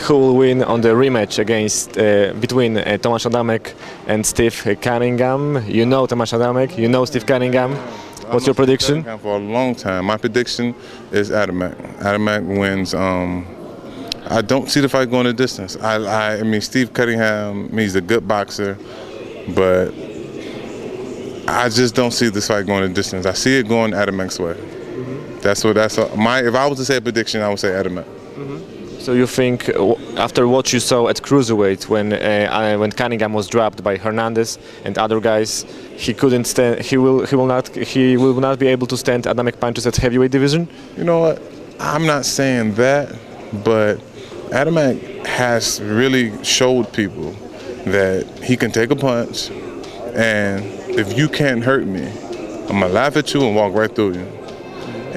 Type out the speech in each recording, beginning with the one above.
who will win on the rematch against between Tomasz Adamek and Steve Cunningham. You know Tomasz Adamek, you know Steve Cunningham. What's your prediction? For a long time, my prediction is Adamek. Adamek wins. I don't see the fight going the distance. I mean, Steve Cunningham, he's a good boxer, but I just don't see this fight going the distance. I see it going Adamek's way. If I was to say a prediction, I would say Adamek. So you think, after what you saw at cruiserweight when Cunningham was dropped by Hernandez and other guys, he couldn't stand. He will not be able to stand Adamek punches at heavyweight division? You know what? I'm not saying that, but Adamek has really showed people that he can take a punch, and if you can't hurt me, I'm gonna laugh at you and walk right through you.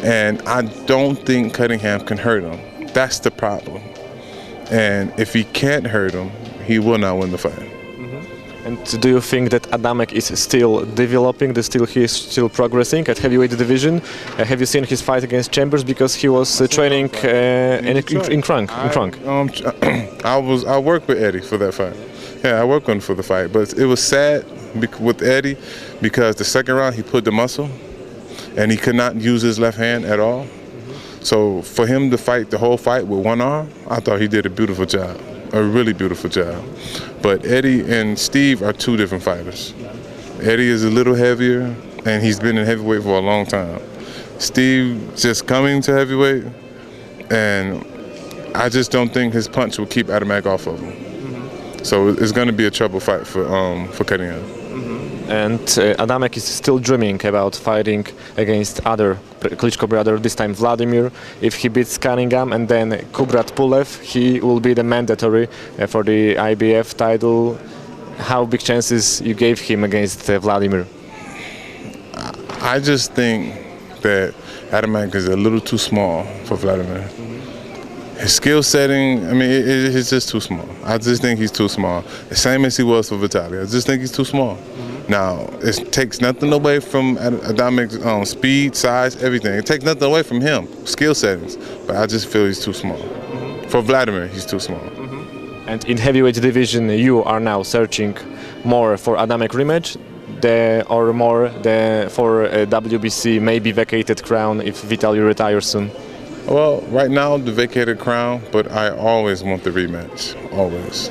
And I don't think Cunningham can hurt him. That's the problem. And if he can't hurt him, he will not win the fight. And do you think that Adamek is still developing, he is still progressing at heavyweight division? Have you seen his fight against Chambers? Because he was training in Krunk. I worked with Eddie for that fight. Yeah, I worked on him for the fight. But it was sad with Eddie because the second round he put the muscle and he could not use his left hand at all. So for him to fight the whole fight with one arm, I thought he did a beautiful job, a really beautiful job. But Eddie and Steve are two different fighters. Eddie is a little heavier, and he's been in heavyweight for a long time. Steve just coming to heavyweight, and I just don't think his punch will keep Adamek off of him. So it's going to be a trouble fight for Cunningham. And Adamek is still dreaming about fighting against other Klitschko brother, this time Vladimir. If he beats Cunningham and then Kubrat Pulev, he will be the mandatory for the IBF title. How big chances you gave him against Vladimir? I just think that Adamek is a little too small for Vladimir. His skill setting, I mean, it's just too small. I just think he's too small. The same as he was for Vitaly. I just think he's too small. Now, it takes nothing away from Adamek's speed, size, everything. It takes nothing away from him, skill settings. But I just feel he's too small. For Vladimir, he's too small. And in heavyweight division, you are now searching more for Adamek rematch, for WBC maybe vacated crown if Vitaly retires soon? Well, right now the vacated crown, but I always want the rematch, always.